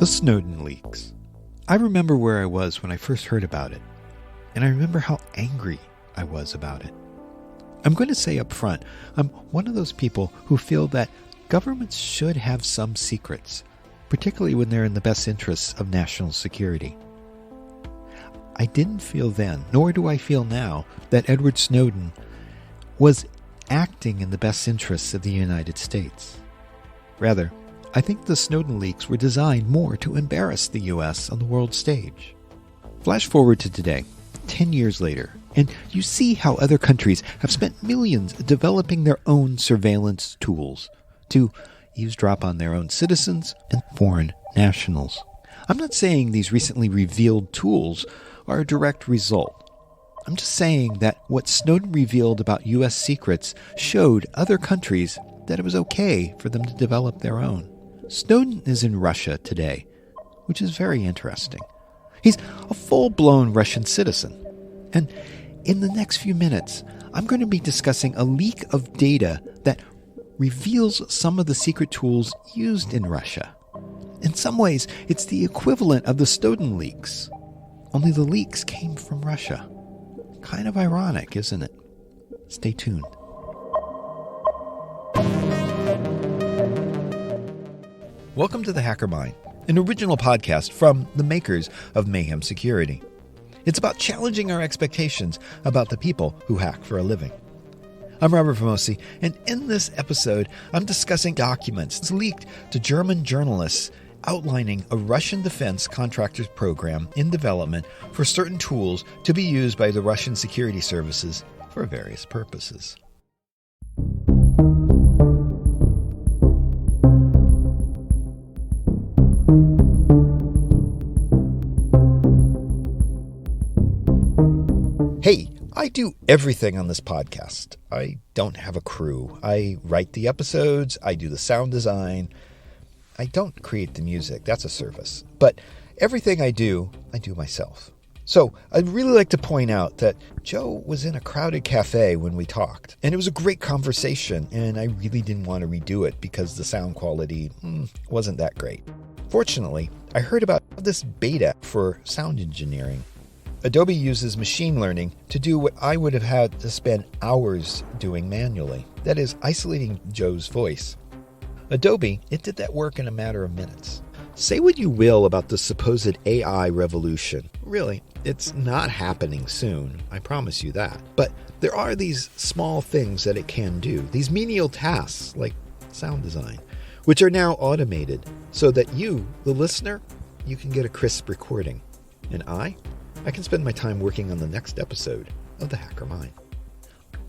The Snowden leaks. I remember where I was when I first heard about it, and I remember how angry I was about it. I'm going to say up front, I'm one of those people who feel that governments should have some secrets, particularly when they're in the best interests of national security. I didn't feel then, nor do I feel now, that Edward Snowden was acting in the best interests of the United States. Rather, I think the Snowden leaks were designed more to embarrass the U.S. on the world stage. Flash forward to today, 10 years later, and you see how other countries have spent millions developing their own surveillance tools to eavesdrop on their own citizens and foreign nationals. I'm not saying these recently revealed tools are a direct result. I'm just saying that what Snowden revealed about U.S. secrets showed other countries that it was okay for them to develop their own. Snowden is in Russia today, which is very interesting. He's a full-blown Russian citizen. And in the next few minutes, I'm going to be discussing a leak of data that reveals some of the secret tools used in Russia. In some ways, it's the equivalent of the Snowden leaks, only the leaks came from Russia. Kind of ironic, isn't it? Stay tuned. Welcome to The Hacker Mind, an original podcast from the makers of Mayhem Security. It's about challenging our expectations about the people who hack for a living. I'm Robert Famosi, and in this episode, I'm discussing documents leaked to German journalists outlining a Russian defense contractors program in development for certain tools to be used by the Russian security services for various purposes. Hey, I do everything on this podcast. I don't have a crew. I write the episodes, I do the sound design. I don't create the music, that's a service. But everything I do myself. So I'd really like to point out that Joe was in a crowded cafe when we talked. And it was a great conversation, and I really didn't want to redo it because the sound quality wasn't that great. Fortunately, I heard about this beta for sound engineering. Adobe uses machine learning to do what I would have had to spend hours doing manually. That is, isolating Joe's voice. Adobe, it did that work in a matter of minutes. Say what you will about the supposed AI revolution. Really, it's not happening soon, I promise you that. But there are these small things that it can do, these menial tasks like sound design, which are now automated so that you, the listener, you can get a crisp recording. And I can spend my time working on the next episode of The Hacker Mind.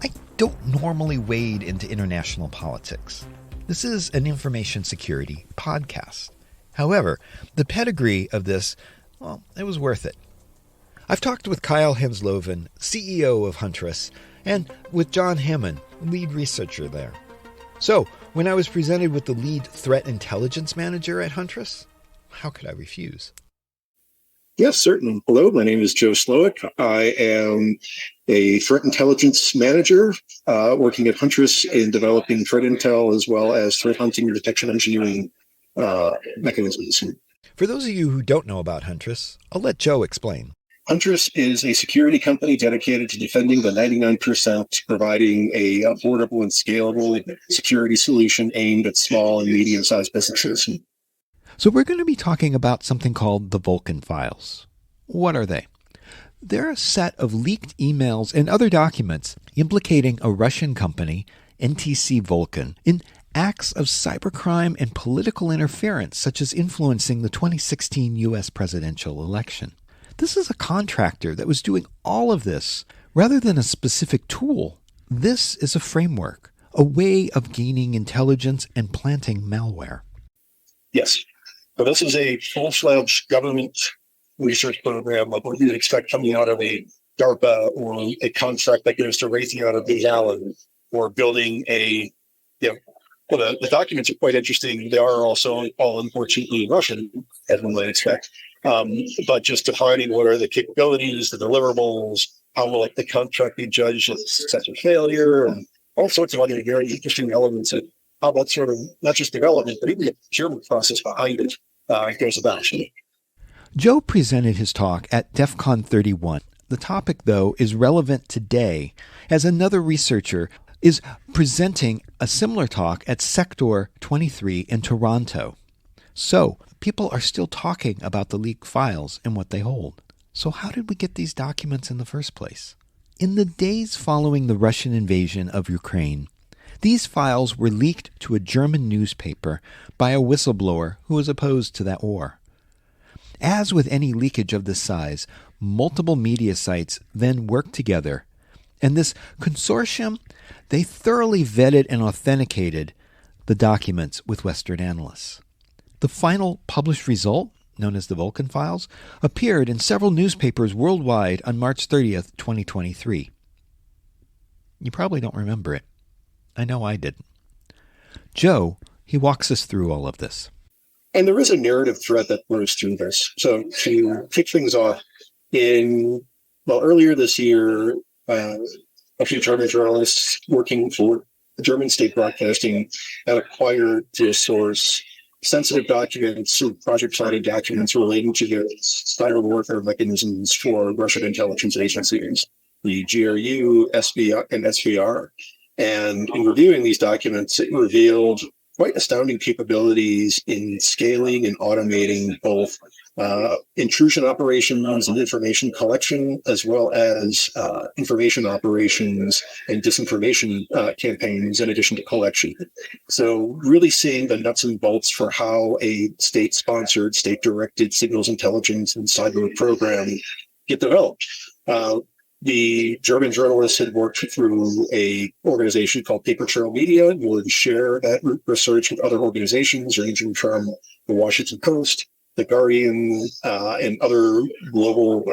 I don't normally wade into international politics. This is an information security podcast. However, the pedigree of this, well, it was worth it. I've talked with Kyle Hensloven, CEO of Huntress, and with John Hammond, lead researcher there. So, when I was presented with the lead threat intelligence manager at Huntress, how could I refuse? Yes, certainly. Hello, my name is Joe Slowick. I am a threat intelligence manager working at Huntress in developing threat intel as well as threat hunting and detection engineering mechanisms. For those of you who don't know about Huntress, I'll let Joe explain. Huntress is a security company dedicated to defending the 99%, providing a affordable and scalable security solution aimed at small and medium-sized businesses. So we're going to be talking about something called the Vulkan Files. What are they? They're a set of leaked emails and other documents implicating a Russian company, NTC Vulkan, in acts of cybercrime and political interference, such as influencing the 2016 U.S. presidential election. This is a contractor that was doing all of this rather than a specific tool. This is a framework, a way of gaining intelligence and planting malware. Yes. So this is a full-fledged government research program of what you'd expect coming out of a DARPA or a contract that goes to Raytheon or Booz Allen or building well, the documents are quite interesting. They are also all unfortunately Russian, as one might expect. But just defining what are the capabilities, the deliverables, how will the contract be judged as success or failure, and all sorts of other very interesting elements of how about sort of not just development, but even the procurement process behind it it goes about. Joe presented his talk at DEF CON 31. The topic, though, is relevant today, as another researcher is presenting a similar talk at Sector 23 in Toronto. So, people are still talking about the leaked files and what they hold. So how did we get these documents in the first place? In the days following the Russian invasion of Ukraine, these files were leaked to a German newspaper by a whistleblower who was opposed to that war. As with any leakage of this size, multiple media sites then worked together, and this consortium, they thoroughly vetted and authenticated the documents with Western analysts. The final published result, known as the Vulkan Files, appeared in several newspapers worldwide on March 30th, 2023. You probably don't remember it. I know I didn't. Joe, he walks us through all of this. And there is a narrative thread that flows through this. So to kick things off, earlier this year, a few German journalists working for German state broadcasting had acquired to source sensitive documents, project-sided documents relating to the cyber warfare mechanisms for Russian intelligence agencies, the GRU, SVR, and SVR. And in reviewing these documents, it revealed quite astounding capabilities in scaling and automating both intrusion operations and information collection, as well as information operations and disinformation campaigns in addition to collection. So really seeing the nuts and bolts for how a state-sponsored, state-directed signals intelligence and cyber program get developed. The German journalists had worked through a organization called Paper Trail Media and would share that research with other organizations ranging from the Washington Post, the Guardian, and other global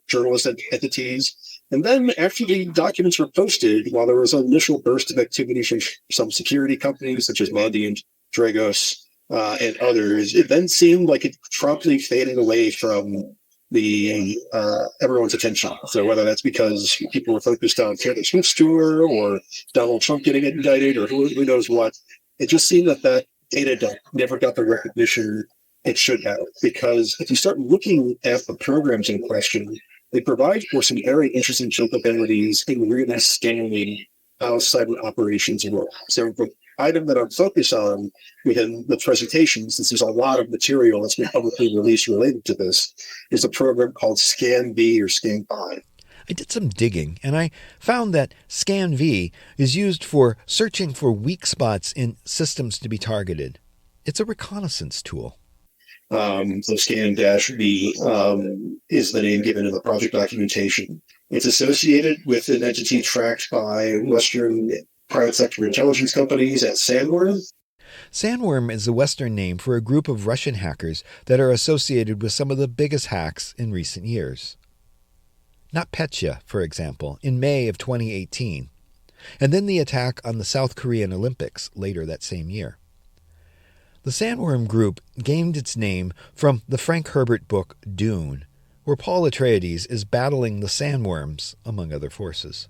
journalist entities. And then after the documents were posted, while there was an initial burst of activity from some security companies such as Mandiant, Dragos, and others, it then seemed like it promptly faded away from everyone's attention. So whether that's because people were focused on Taylor Swift's tour or Donald Trump getting indicted or who knows what, it just seemed that data dump never got the recognition it should have. Because if you start looking at the programs in question, they provide for some very interesting capabilities in really scanning how cyber operations work. So the item that I'm focused on within the presentation, since there's a lot of material that's been publicly released related to this, is a program called ScanV or ScanV. I did some digging, and I found that ScanV is used for searching for weak spots in systems to be targeted. It's a reconnaissance tool. So Scan-V is the name given in the project documentation. It's associated with an entity tracked by Western private sector intelligence companies at Sandworm. Sandworm is the Western name for a group of Russian hackers that are associated with some of the biggest hacks in recent years. NotPetya, for example, in May of 2018, and then the attack on the South Korean Olympics later that same year. The Sandworm Group gained its name from the Frank Herbert book Dune, where Paul Atreides is battling the sandworms, among other forces.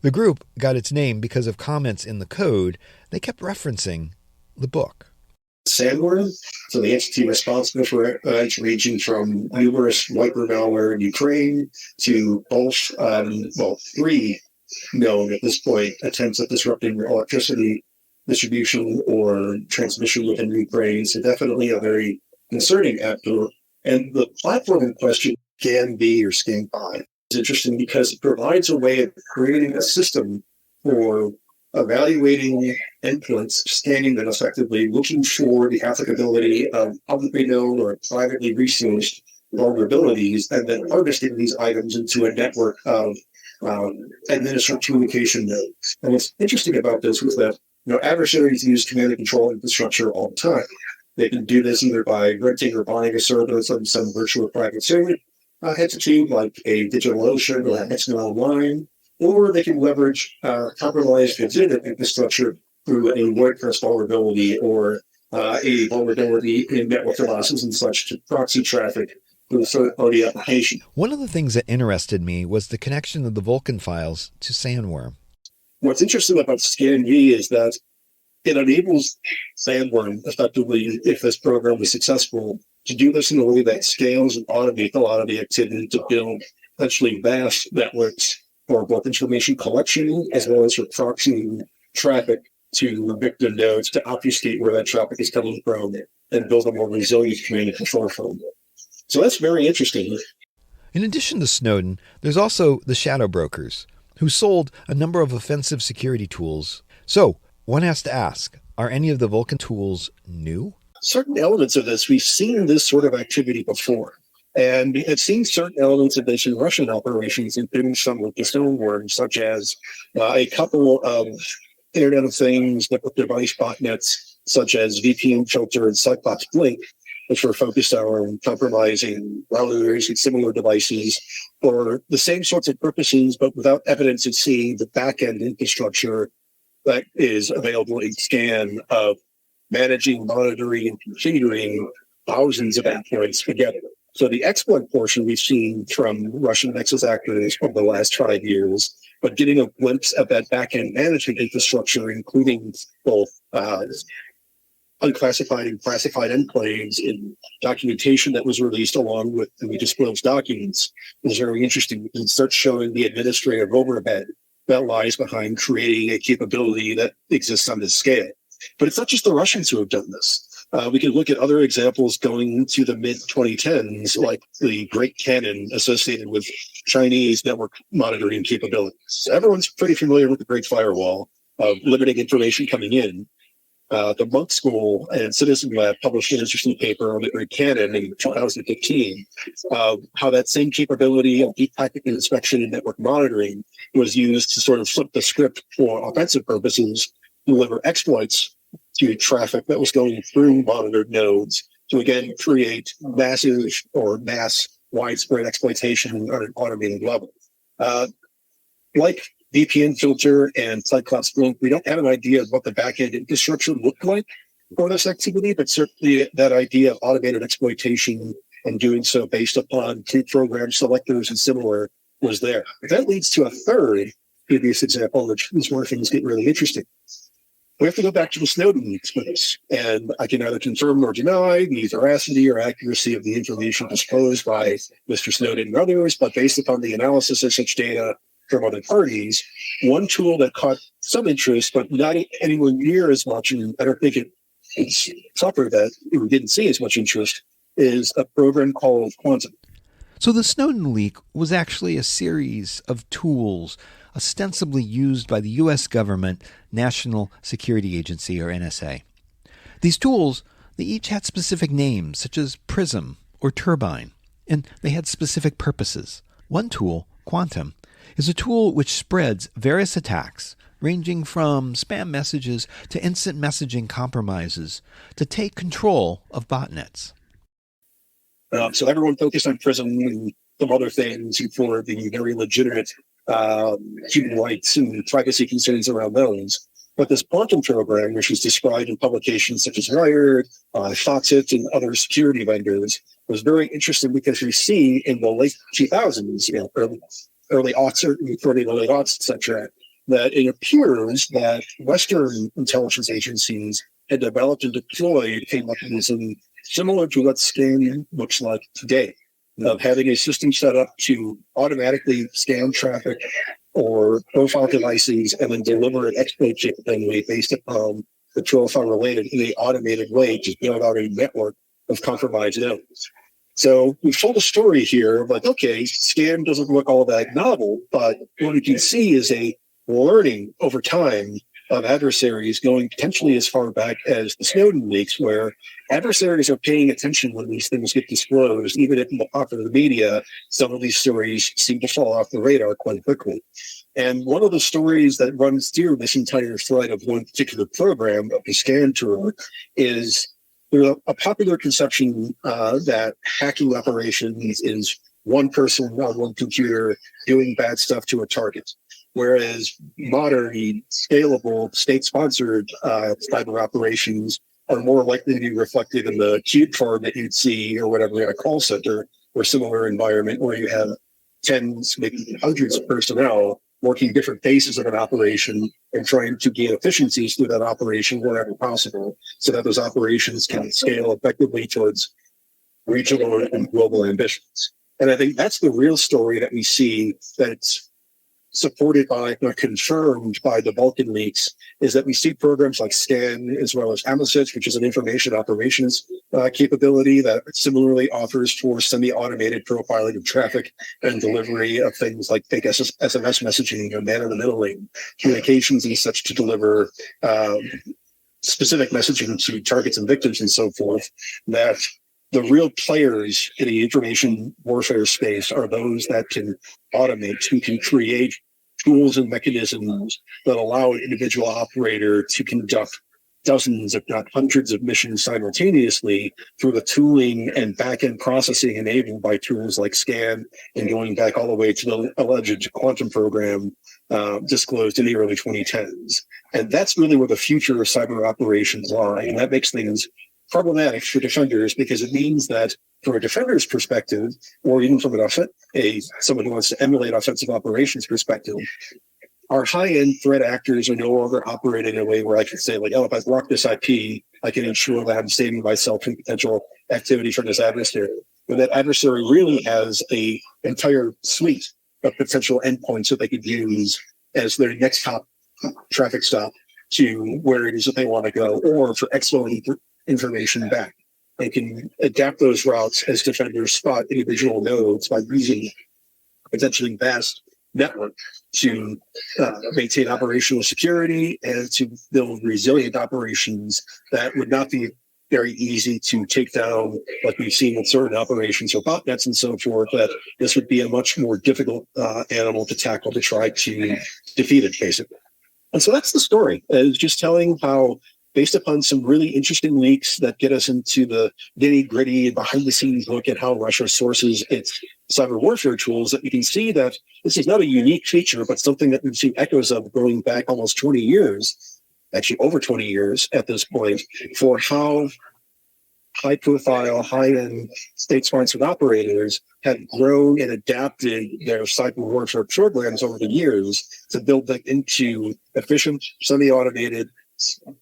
The group got its name because of comments in the code they kept referencing the book. Sandworm, so the entity responsible for ranging from numerous wiper malware in Ukraine to both, three known at this point attempts at disrupting electricity distribution or transmission within Ukraine. So definitely a very concerning actor. And the platform in question, ScanV or ScanV, is interesting because it provides a way of creating a system for evaluating endpoints, scanning them effectively, looking for the applicability of publicly known or privately resourced vulnerabilities, and then harvesting these items into a network of administered communication nodes. And what's interesting about this was that adversaries use command and control infrastructure all the time. They can do this either by renting or buying a service on some virtual private server entity like a DigitalOcean or Nextdoor Online, or they can leverage compromised legitimate infrastructure through a WordPress vulnerability or a vulnerability in network devices and such to proxy traffic through a third-party application. One of the things that interested me was the connection of the Vulkan Files to Sandworm. What's interesting about ScanV is that it enables Sandworm, effectively, if this program is successful, to do this in a way that scales and automates a lot of the activity to build essentially vast networks for both information collection as well as for proxying traffic to victim nodes to obfuscate where that traffic is coming from and build a more resilient command and control from it. So that's very interesting. In addition to Snowden, there's also the shadow brokers, who sold a number of offensive security tools. So one has to ask, are any of the Vulkan tools new? Certain elements of this, we've seen this sort of activity before. And we have seen certain elements of this in Russian operations, including some with the Stoneworm, such as a couple of Internet of Things network device botnets, such as VPN Filter and Cyclops Blink, which were focused on compromising routers and similar devices for the same sorts of purposes, but without evidence of seeing the back-end infrastructure that is available in SCAN of managing, monitoring, and configuring thousands of endpoints together. So the exploit portion we've seen from Russian Nexus actors over the last 5 years, but getting a glimpse of that back-end management infrastructure, including both unclassified and classified enclaves in documentation that was released along with the disclosed documents, is very interesting. It starts showing the administrative overhead that lies behind creating a capability that exists on this scale. But it's not just the Russians who have done this. We can look at other examples going into the mid-2010s, like the Great Cannon associated with Chinese network monitoring capabilities. Everyone's pretty familiar with the Great Firewall of limiting information coming in. The Monk School and Citizen Lab published an interesting paper on the Great Cannon in 2015, how that same capability of deep packet inspection and network monitoring was used to sort of flip the script for offensive purposes, deliver exploits to traffic that was going through monitored nodes to, again, create massive or mass widespread exploitation on an automated level. Like VPN Filter and Cyclops Blink, we don't have an idea of what the backend infrastructure looked like for this activity, but certainly that idea of automated exploitation and doing so based upon pre-programmed selectors and similar was there. That leads to a third previous example, which is where things get really interesting. We have to go back to the Snowden leaks for this, and I can either confirm or deny the veracity or accuracy of the information disclosed by Mr. Snowden and others, but based upon the analysis of such data from other parties, one tool that caught some interest, but not anywhere near as much, and I don't think it's suffered that we didn't see as much interest, is a program called Quantum. So the Snowden leak was actually a series of tools ostensibly used by the U.S. government National Security Agency, or NSA. These tools, they each had specific names, such as Prism or Turbine, and they had specific purposes. One tool, Quantum, is a tool which spreads various attacks, ranging from spam messages to instant messaging compromises, to take control of botnets. So everyone focused on Prism and some other things for the very legitimate human rights and privacy concerns around those. But this Quantum program, which was described in publications such as Wired, Foxit, and other security vendors, was very interesting because we see in the late 2000s, early aughts, early late aughts, etc., that it appears that Western intelligence agencies had developed and deployed a mechanism similar to what SCAN looks like today, of having a system set up to automatically scan traffic or profile devices and then deliver an exploit capability based upon the profile related in an automated way to build out a network of compromised nodes. So we've told a story here of like, okay, SCAN doesn't look all that novel, but what we can see is a learning over time of adversaries going potentially as far back as the Snowden leaks, where adversaries are paying attention when these things get disclosed. Even if in the popular media, some of these stories seem to fall off the radar quite quickly. And one of the stories that runs through this entire thread of one particular program of the SCAN tour is there's a popular conception that hacking operations is one person on one computer doing bad stuff to a target. Whereas modern, scalable, state-sponsored cyber operations are more likely to be reflected in the cube farm that you'd see or whatever in a call center or similar environment where you have tens, maybe hundreds of personnel working different phases of an operation and trying to gain efficiencies through that operation wherever possible so that those operations can scale effectively towards regional and global ambitions. And I think that's the real story that we see that's supported by or confirmed by the Vulkan leaks, is that we see programs like SCAN as well as AMOSIT, which is an information operations capability that similarly offers for semi-automated profiling of traffic and delivery of things like fake SMS messaging or man-in-the-middle lane communications and such to deliver specific messaging to targets and victims and so forth, that the real players in the information warfare space are those that can automate, who can create tools and mechanisms that allow an individual operator to conduct dozens, if not hundreds of missions simultaneously through the tooling and back-end processing enabled by tools like SCAN and going back all the way to the alleged quantum program disclosed in the early 2010s. And that's really where the future of cyber operations lie. And that makes things problematic for defenders because it means that from a defender's perspective, or even from someone who wants to emulate offensive operations perspective, our high-end threat actors are no longer operating in a way where I can say, like, oh, if I block this IP, I can ensure that I'm saving myself from potential activity from this adversary. But that adversary really has an entire suite of potential endpoints that they could use as their next top traffic stop to where it is that they want to go, or for exfilling information back. They can adapt those routes as defenders spot individual nodes by using potentially vast network to maintain operational security and to build resilient operations that would not be very easy to take down, like we've seen with certain operations or botnets and so forth, that this would be a much more difficult animal to tackle to try to defeat it, basically. And so that's the story. It's just telling how, based upon some really interesting leaks that get us into the nitty-gritty and behind-the-scenes look at how Russia sources its cyber warfare tools, that we can see that this is not a unique feature, but something that we've seen echoes of going back almost 20 years, actually over 20 years at this point, for how high-profile, high-end state-sponsored operators have grown and adapted their cyber warfare programs over the years to build them into efficient, semi-automated,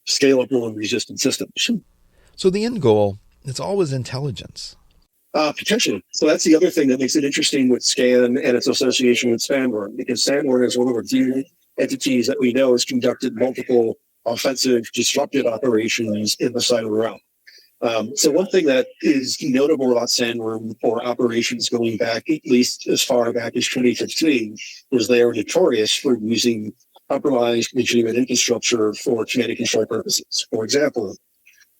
scalable and resistant systems. So the end goal is always intelligence. Potentially. So that's the other thing that makes it interesting with SCAN and its association with Sandworm, because Sandworm is one of the few entities that we know has conducted multiple offensive, disruptive operations in the cyber realm. So one thing that is notable about Sandworm for operations going back, at least as far back as 2015, was they are notorious for using compromised legitimate infrastructure for kinetic and strike purposes. For example,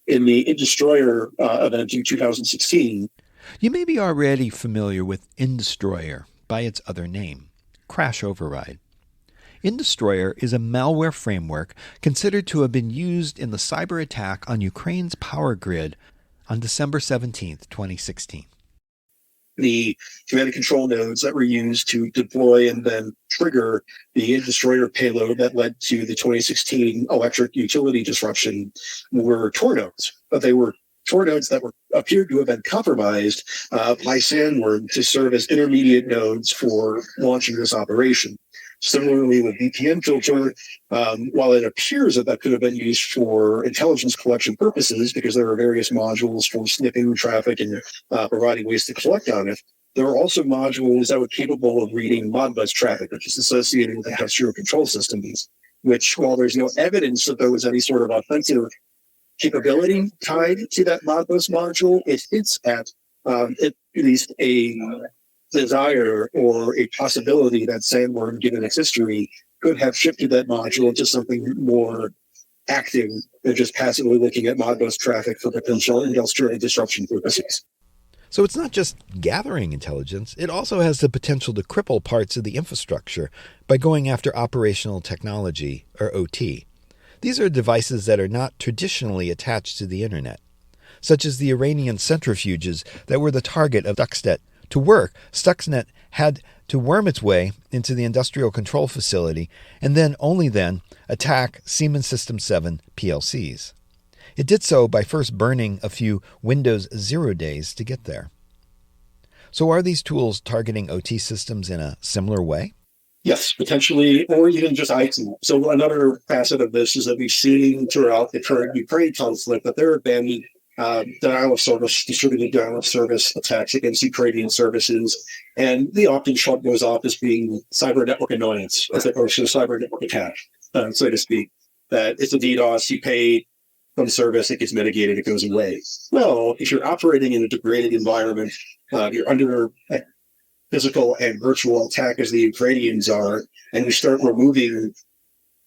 in the Indestroyer event in 2016. You may be already familiar with Indestroyer by its other name, Crash Override. Indestroyer is a malware framework considered to have been used in the cyber attack on Ukraine's power grid on December 17, 2016. The command and control nodes that were used to deploy and then trigger the Indestroyer payload that led to the 2016 electric utility disruption were Tor nodes. But they were Tor nodes that appeared to have been compromised by Sandworm to serve as intermediate nodes for launching this operation. Similarly, with VPN filter, while it appears that could have been used for intelligence collection purposes, because there are various modules for sniffing traffic and providing ways to collect on it, there are also modules that were capable of reading Modbus traffic, which is associated with industrial control systems, which, while there's no evidence that there was any sort of offensive capability tied to that Modbus module, it hints at least a desire or a possibility that Sandworm, given its history, could have shifted that module to something more active than just passively looking at Modbus traffic for potential industrial disruption purposes. So it's not just gathering intelligence, it also has the potential to cripple parts of the infrastructure by going after operational technology, or OT. These are devices that are not traditionally attached to the internet, such as the Iranian centrifuges that were the target of Stuxnet. To work, Stuxnet had to worm its way into the industrial control facility and then, only then, attack Siemens System 7 PLCs. It did so by first burning a few Windows 0 days to get there. So are these tools targeting OT systems in a similar way? Yes, potentially, or even just IT. So another facet of this is that we've seen throughout the current Ukraine conflict that there have been denial of service, distributed denial of service attacks against Ukrainian services, and they often shrug those off as being cyber network annoyance, as opposed to a cyber network attack, so to speak. That it's a DDoS, you pay some service, it gets mitigated, it goes away. Well, if you're operating in a degraded environment, you're under physical and virtual attack as the Ukrainians are, and you start removing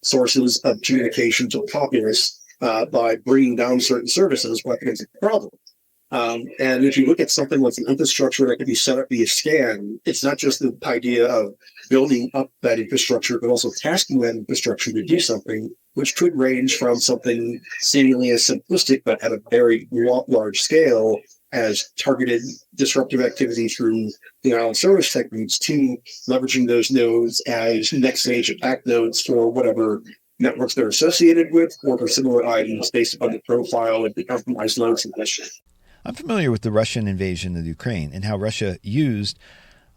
sources of communication to the populace by bringing down certain services, what is the problem? And if you look at something like the infrastructure that can be set up via scan, it's not just the idea of building up that infrastructure, but also tasking that infrastructure to do something, which could range from something seemingly as simplistic, but at a very large scale, as targeted disruptive activity through denial of service techniques, to leveraging those nodes as next stage attack nodes for whatever networks they're associated with, or for similar items based upon the profile of the compromised nodes in question. I'm familiar with the Russian invasion of Ukraine and how Russia used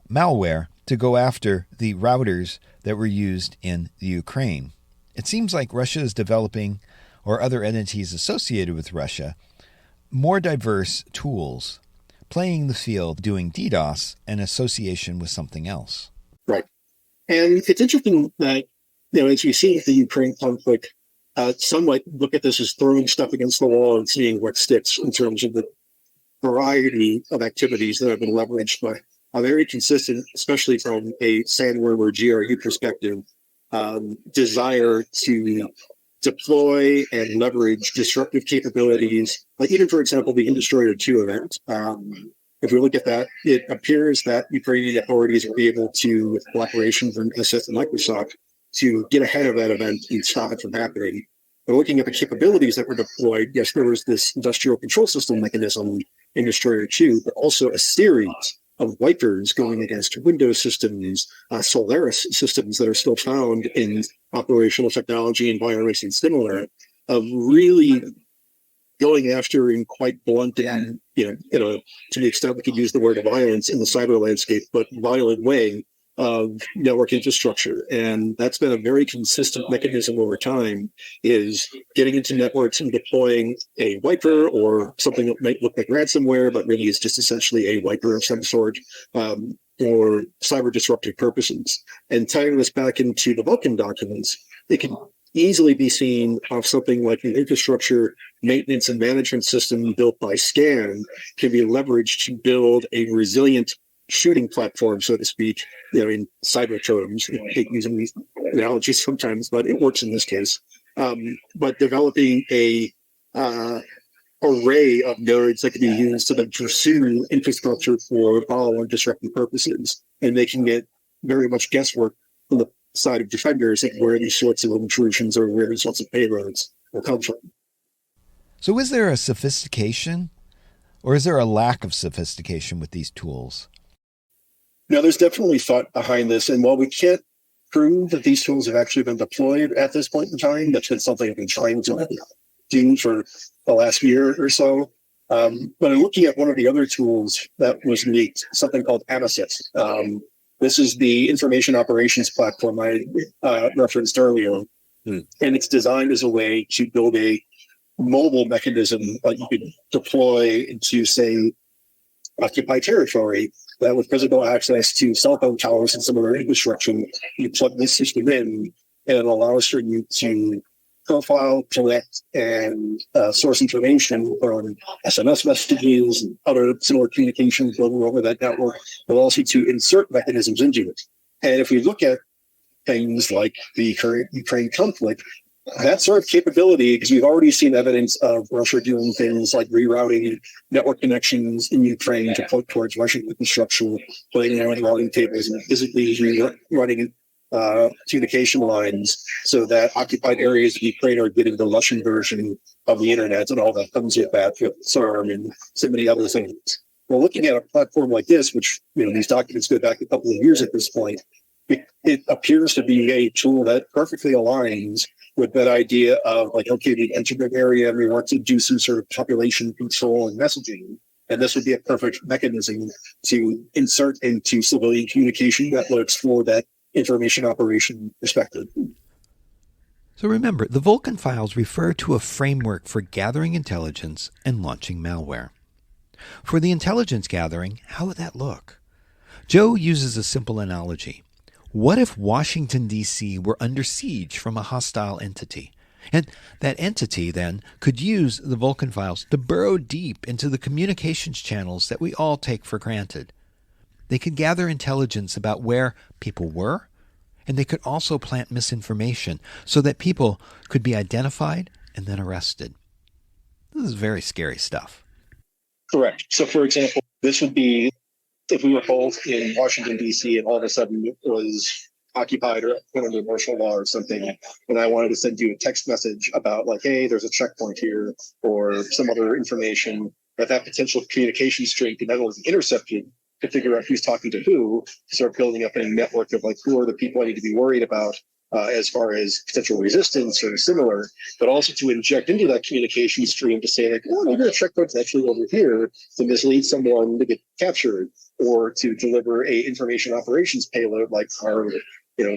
malware to go after the routers that were used in the Ukraine. It seems like Russia is developing, or other entities associated with Russia, more diverse tools, playing the field, doing DDoS in association with something else. Right. And it's interesting that, as you see the Ukraine conflict, some might look at this as throwing stuff against the wall and seeing what sticks in terms of the variety of activities that have been leveraged, but a very consistent, especially from a sandworm or GRU perspective, desire to deploy and leverage disruptive capabilities, like even, for example, the Destroyer 2 event. If we look at that, it appears that Ukrainian authorities will be able to, with collaboration from SS and Microsoft, to get ahead of that event and stop it from happening. But looking at the capabilities that were deployed, yes, there was this industrial control system mechanism in Destroyer 2, but also a series of wipers going against Windows systems, Solaris systems that are still found in operational technology environments and similar, of really going after in quite blunt and, to the extent we could use the word violence in the cyber landscape, but violent way of network infrastructure. And that's been a very consistent mechanism over time, is getting into networks and deploying a wiper or something that might look like ransomware, but really is just essentially a wiper of some sort, for cyber disruptive purposes. And tying this back into the Vulkan documents, it can easily be seen of something like an infrastructure maintenance and management system built by SCAN can be leveraged to build a resilient shooting platform, so to speak, in cyber terms. I hate using these analogies sometimes, but it works in this case. But developing a array of nodes that can be used to then pursue infrastructure for volatile and disruptive purposes, and making it very much guesswork from the side of defenders at where these sorts of intrusions or where these sorts of payloads will come from. So is there a sophistication, or is there a lack of sophistication with these tools? Now, there's definitely thought behind this, and while we can't prove that these tools have actually been deployed at this point in time, that's been something I've been trying to do for the last year or so. But I'm looking at one of the other tools that was leaked, something called Amasys. This is the information operations platform I referenced earlier, and it's designed as a way to build a mobile mechanism that you could deploy into, say, occupied territory, that with physical access to cell phone towers and some other infrastructure, you plug this system in, and it allows for you to profile, collect, and source information from SMS messages and other similar communications over that network, but also to insert mechanisms into it. And if we look at things like the current Ukraine conflict, that sort of capability, because we've already seen evidence of Russia doing things like rerouting network connections in Ukraine to put towards Russian infrastructure, putting out routing tables and physically running communication lines so that occupied areas of Ukraine are getting the Russian version of the internet and all that comes with that, with CERN and so many other things. Well, looking at a platform like this, which these documents go back a couple of years at this point, it appears to be a tool that perfectly aligns with that idea of like, okay, we entered an area and we want to do some sort of population control and messaging. And this would be a perfect mechanism to insert into civilian communication networks for that information operation perspective. So remember, the Vulkan Files refer to a framework for gathering intelligence and launching malware. For the intelligence gathering, how would that look? Joe uses a simple analogy. What if Washington, D.C. were under siege from a hostile entity? And that entity then could use the Vulkan Files to burrow deep into the communications channels that we all take for granted. They could gather intelligence about where people were, and they could also plant misinformation so that people could be identified and then arrested. This is very scary stuff. Correct. So, for example, this would be if we were both in Washington, D.C., and all of a sudden it was occupied or put under martial law or something, and I wanted to send you a text message about, like, hey, there's a checkpoint here, or some other information, that potential communication stream could not only be intercepted, to figure out who's talking to who, start building up a network of, like, who are the people I need to be worried about as far as potential resistance or similar, but also to inject into that communication stream to say, like, oh, maybe the checkpoint's actually over here, to mislead someone to get captured, or to deliver a information operations payload, like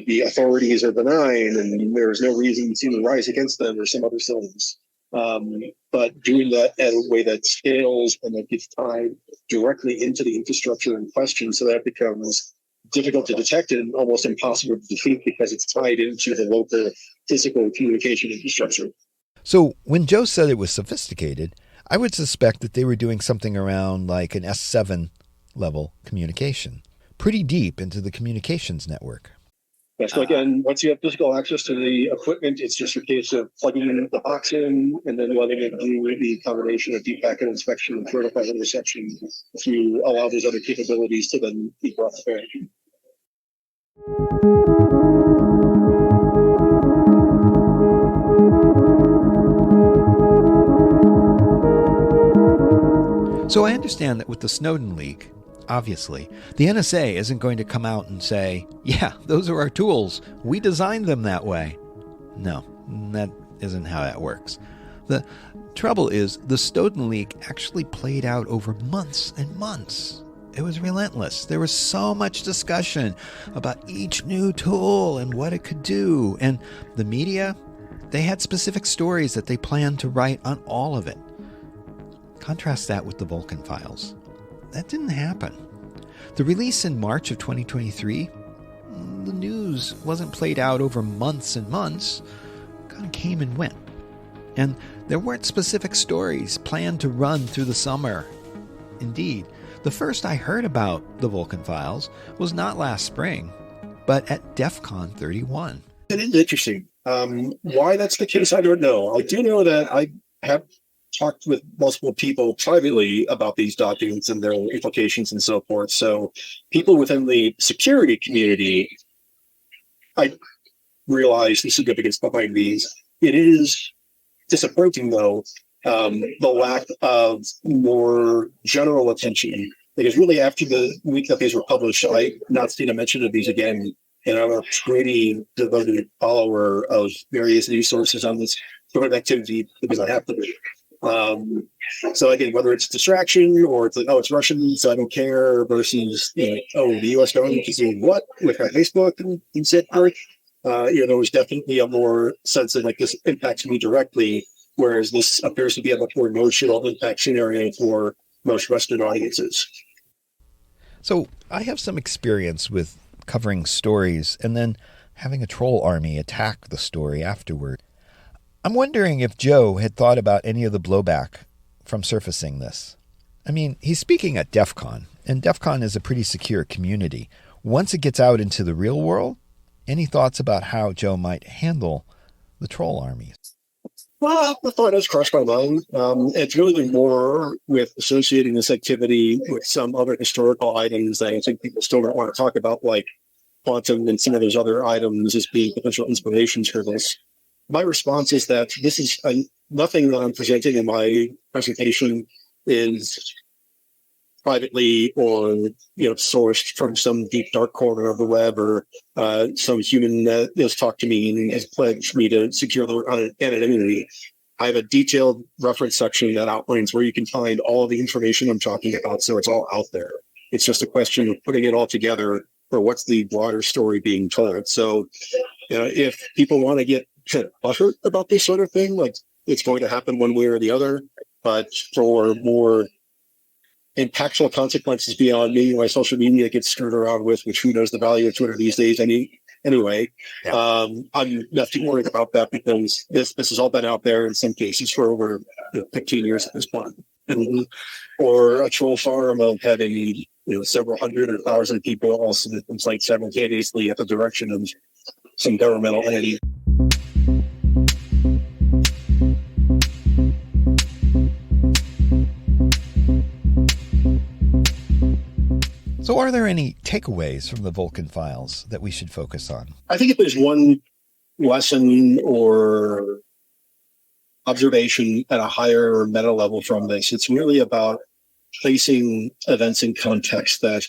the authorities are benign and there's no reason to rise against them, or some other things. But doing that in a way that scales and that gets tied directly into the infrastructure in question, so that it becomes difficult to detect and almost impossible to defeat because it's tied into the local physical communication infrastructure. So when Joe said it was sophisticated, I would suspect that they were doing something around like an S7 level communication, pretty deep into the communications network. Yes, so again, once you have physical access to the equipment, it's just a case of plugging the box in and then letting it do the combination of deep packet inspection and protocol interception to allow those other capabilities to then be brought to bear. So I understand that with the Snowden leak, obviously, the NSA isn't going to come out and say, yeah, those are our tools. We designed them that way. No, that isn't how that works. The trouble is the Snowden leak actually played out over months and months. It was relentless. There was so much discussion about each new tool and what it could do. And the media, they had specific stories that they planned to write on all of it. Contrast that with the Vulkan Files. That didn't happen. The release in March of 2023, the news wasn't played out over months and months. It kind of came and went. And there weren't specific stories planned to run through the summer. Indeed, the first I heard about the Vulkan Files was not last spring, but at DEF CON 31. It is interesting. Why that's the case, I don't know. I do know that I have talked with multiple people privately about these documents and their implications and so forth. So people within the security community, I realize the significance behind these. It is disappointing, though, the lack of more general attention. Because really, after the week that these were published, I've not seen a mention of these again. And I'm a pretty devoted follower of various news sources on this sort of activity because I have to be. So again, whether it's distraction or it's like, oh, it's Russian, so I don't care, versus, oh, the U.S. government is doing what with Facebook and said part. There was definitely a more sense of like this impacts me directly, whereas this appears to be a much more emotional impact scenario for most Western audiences. So I have some experience with covering stories and then having a troll army attack the story afterward. I'm wondering if Joe had thought about any of the blowback from surfacing this. I mean, he's speaking at DEF CON, and DEF CON is a pretty secure community. Once it gets out into the real world, any thoughts about how Joe might handle the troll armies? Well, the thought has crossed my mind. It's really more with associating this activity with some other historical items that I think people still don't want to talk about, like quantum and some of those other items as being potential inspirations for this. My response is that this is nothing that I'm presenting in my presentation is privately or sourced from some deep dark corner of the web or some human that has talked to me and has pledged me to secure their anonymity. I have a detailed reference section that outlines where you can find all of the information I'm talking about, so it's all out there. It's just a question of putting it all together or what's the broader story being told. So, if people want to get butthurt about this sort of thing, like it's going to happen one way or the other, but for more impactful consequences beyond me, my social media gets screwed around with, which who knows the value of Twitter these days anyway. Yeah. I'm not too worried about that because this has all been out there in some cases for over 15 years at this point. Or a troll farm of having several hundred or thousand people all submit complaints simultaneously at the direction of some governmental entity. So are there any takeaways from the Vulkan Files that we should focus on? I think if there's one lesson or observation at a higher meta level from this, it's really about placing events in context, that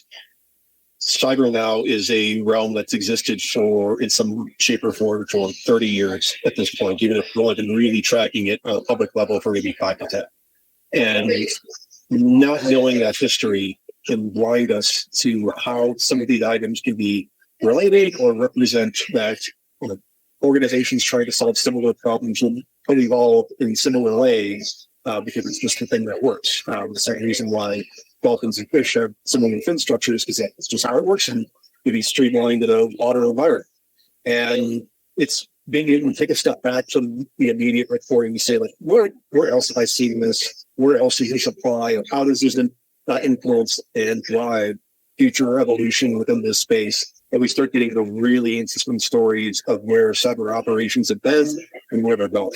cyber now is a realm that's existed in some shape or form for 30 years at this point, even if we've only been really tracking it on a public level for maybe 5 to 10. And not knowing that history can blind us to how some of these items can be related or represent that organizations trying to solve similar problems will evolve in similar ways because it's just the thing that works. The second reason why dolphins and fish have similar fin structures is that it's just how it works and can be streamlined in a water environment. And it's being able to take a step back from the immediate reporting and say, like, where else have I seen this? Where else is this apply? How does this influence and drive future evolution within this space? And we start getting the really interesting stories of where cyber operations have been and where they're going.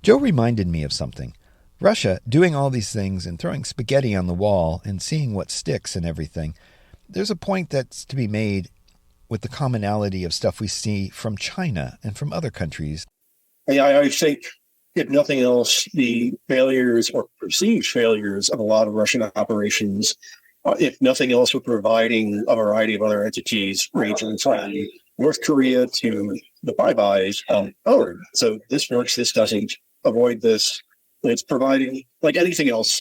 Joe reminded me of something. Russia doing all these things and throwing spaghetti on the wall and seeing what sticks and everything. There's a point that's to be made with the commonality of stuff we see from China and from other countries. I think, if nothing else, the failures or perceived failures of a lot of Russian operations, if nothing else, were providing a variety of other entities ranging from North Korea to the Five Eyes. So this works, this doesn't. Avoid this. It's providing, like anything else,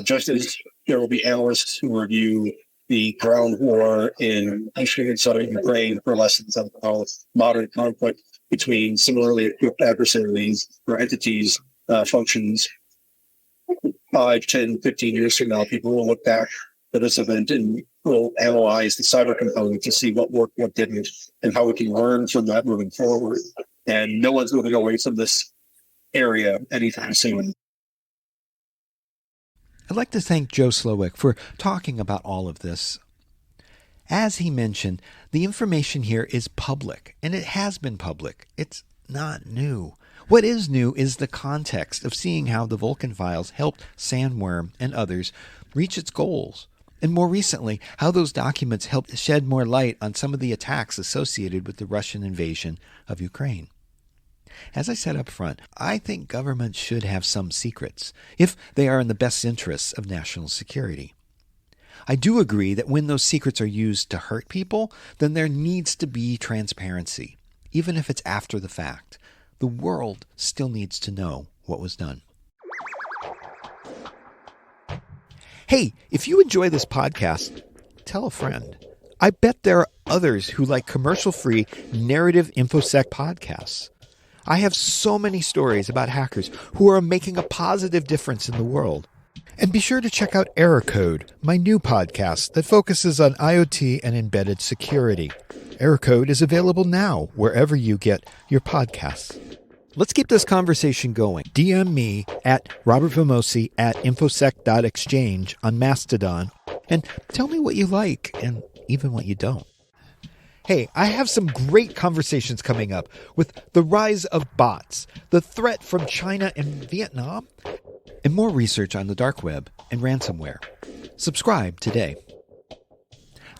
just as there will be analysts who review the ground war in eastern and southern Ukraine for lessons of how modern conflict between similarly equipped adversaries or entities functions. 5, 10, 15 years from now, people will look back at this event and will analyze the cyber component to see what worked, what didn't, and how we can learn from that moving forward. And no one's moving away from this area anytime soon. I'd like to thank Joe Slowick for talking about all of this. As he mentioned, the information here is public, and it has been public. It's not new. What is new is the context of seeing how the Vulkan Files helped Sandworm and others reach its goals, and more recently, how those documents helped shed more light on some of the attacks associated with the Russian invasion of Ukraine. As I said up front, I think governments should have some secrets, if they are in the best interests of national security. I do agree that when those secrets are used to hurt people, then there needs to be transparency, even if it's after the fact. The world still needs to know what was done. Hey, if you enjoy this podcast, tell a friend. I bet there are others who like commercial-free narrative InfoSec podcasts. I have so many stories about hackers who are making a positive difference in the world. And be sure to check out Error Code, my new podcast that focuses on IoT and embedded security. Error Code is available now wherever you get your podcasts. Let's keep this conversation going. DM me at robertvamosi@infosec.exchange on Mastodon and tell me what you like and even what you don't. Hey, I have some great conversations coming up with the rise of bots, the threat from China and Vietnam, and more research on the dark web and ransomware. Subscribe today.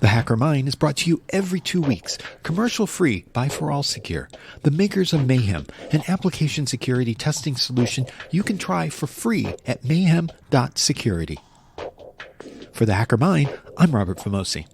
The Hacker Mind is brought to you every 2 weeks, commercial-free by For All Secure, the makers of Mayhem, an application security testing solution you can try for free at mayhem.security. For The Hacker Mind, I'm Robert Vamosi.